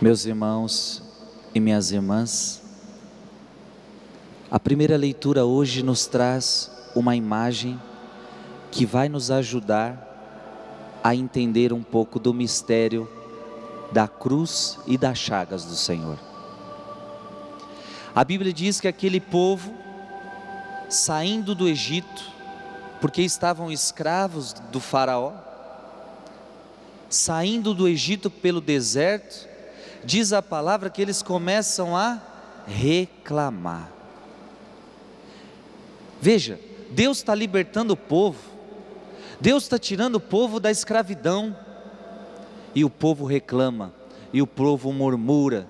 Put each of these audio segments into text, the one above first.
Meus irmãos e minhas irmãs, a primeira leitura hoje nos traz uma imagem que vai nos ajudar a entender um pouco do mistério da cruz e das chagas do Senhor. A Bíblia diz que aquele povo, saindo do Egito, porque estavam escravos do faraó, saindo do Egito pelo deserto, diz a palavra que eles começam a reclamar. Veja, Deus está libertando o povo, Deus está tirando o povo da escravidão, e o povo reclama, e o povo murmura,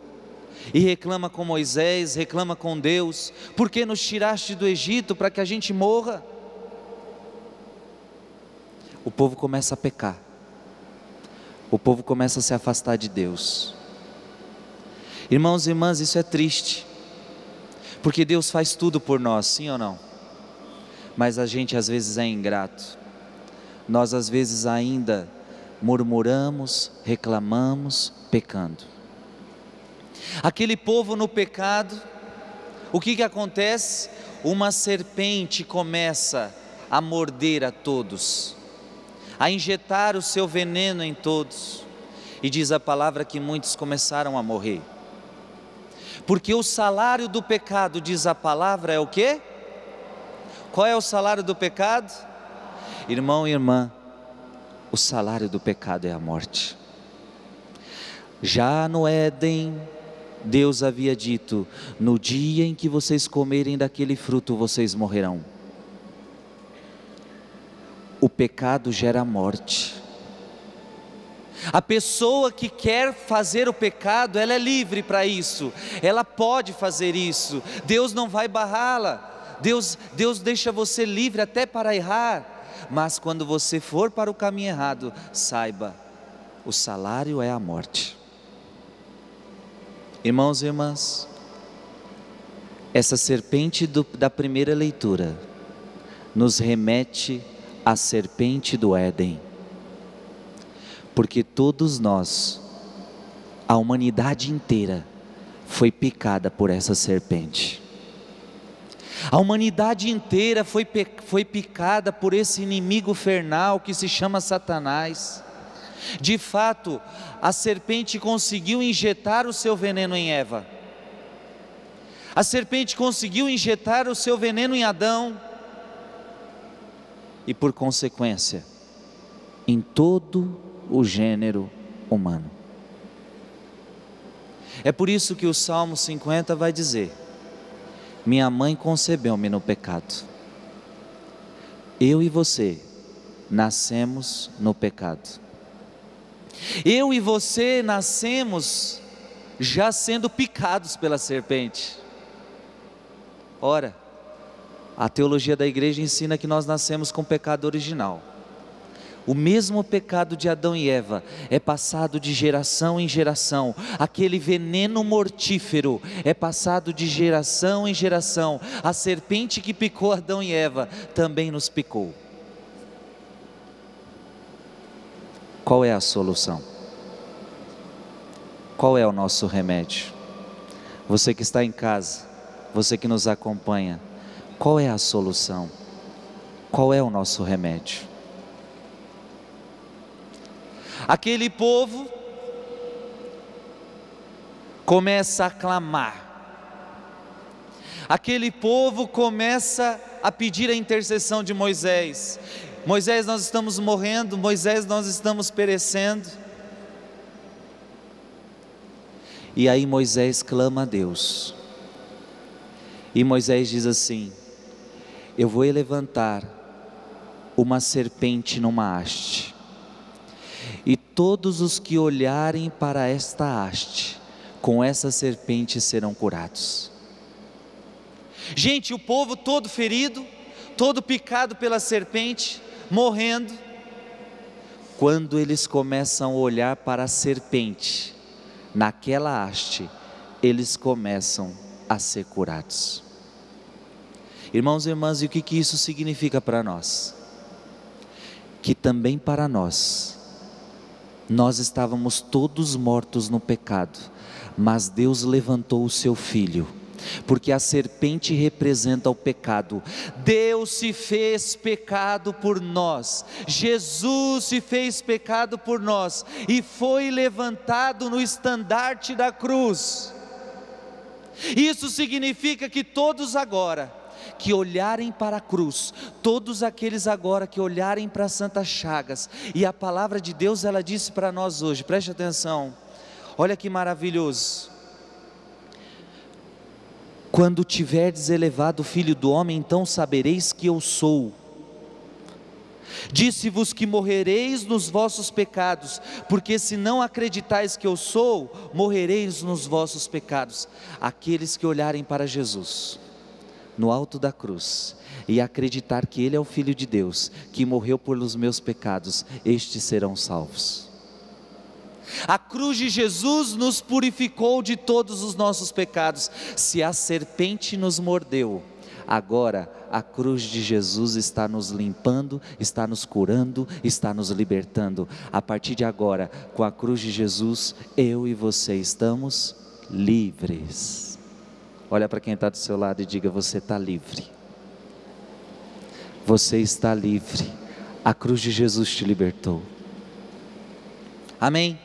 e reclama com Moisés, reclama com Deus: por que nos tiraste do Egito para que a gente morra? O povo começa a pecar, o povo começa a se afastar de Deus. Irmãos e irmãs, isso é triste, porque Deus faz tudo por nós, sim ou não? Mas a gente às vezes é ingrato, nós às vezes ainda murmuramos, reclamamos, pecando. Aquele povo no pecado, o que acontece? Uma serpente começa a morder a todos, a injetar o seu veneno em todos, e diz a palavra que muitos começaram a morrer, porque o salário do pecado, diz a palavra, é o quê? Qual é o salário do pecado? Irmão e irmã, o salário do pecado é a morte. Já no Éden, Deus havia dito: no dia em que vocês comerem daquele fruto, vocês morrerão. O pecado gera morte. A pessoa que quer fazer o pecado, ela é livre para isso, ela pode fazer isso, Deus não vai barrá-la, Deus deixa você livre até para errar, mas quando você for para o caminho errado, saiba, o salário é a morte. Irmãos e irmãs, essa serpente da primeira leitura nos remete à serpente do Éden, porque todos nós, a humanidade inteira, foi picada por essa serpente. A humanidade inteira foi picada por esse inimigo infernal que se chama Satanás. De fato, a serpente conseguiu injetar o seu veneno em Eva. A serpente conseguiu injetar o seu veneno em Adão. E por consequência, em todo o gênero humano. É por isso que o Salmo 50 vai dizer: minha mãe concebeu-me no pecado. Eu e você nascemos no pecado. Eu e você nascemos já sendo picados pela serpente. Ora, a teologia da igreja ensina que nós nascemos com o pecado original. O mesmo pecado de Adão e Eva é passado de geração em geração. Aquele veneno mortífero é passado de geração em geração. A serpente que picou Adão e Eva também nos picou. Qual é a solução? Qual é o nosso remédio? Você que está em casa, você que nos acompanha, qual é a solução? Qual é o nosso remédio? Aquele povo começa a clamar, aquele povo começa a pedir a intercessão de Moisés: Moisés, nós estamos morrendo, Moisés, nós estamos perecendo. E aí Moisés clama a Deus, e Moisés diz assim: eu vou levantar uma serpente numa haste, e todos os que olharem para esta haste, com essa serpente serão curados. Gente, o povo todo ferido, todo picado pela serpente, morrendo. Quando eles começam a olhar para a serpente, naquela haste, eles começam a ser curados. Irmãos e irmãs, e o que isso significa para nós? Que também para nós estávamos todos mortos no pecado, mas Deus levantou o seu filho, porque a serpente representa o pecado. Deus se fez pecado por nós, Jesus se fez pecado por nós, e foi levantado no estandarte da cruz. Isso significa que todos agora que olharem para a cruz, todos aqueles agora que olharem para as santas chagas, e a palavra de Deus ela disse para nós hoje, preste atenção, olha que maravilhoso: quando tiverdes elevado o Filho do Homem, então sabereis que eu sou. Disse-vos que morrereis nos vossos pecados, porque se não acreditais que eu sou, morrereis nos vossos pecados. Aqueles que olharem para Jesus, no alto da cruz, e acreditar que Ele é o Filho de Deus, que morreu pelos meus pecados, estes serão salvos. A cruz de Jesus nos purificou de todos os nossos pecados. Se a serpente nos mordeu, agora a cruz de Jesus está nos limpando, está nos curando, está nos libertando. A partir de agora, com a cruz de Jesus, eu e você estamos livres. Olha para quem está do seu lado e diga: você está livre. Você está livre. A cruz de Jesus te libertou. Amém?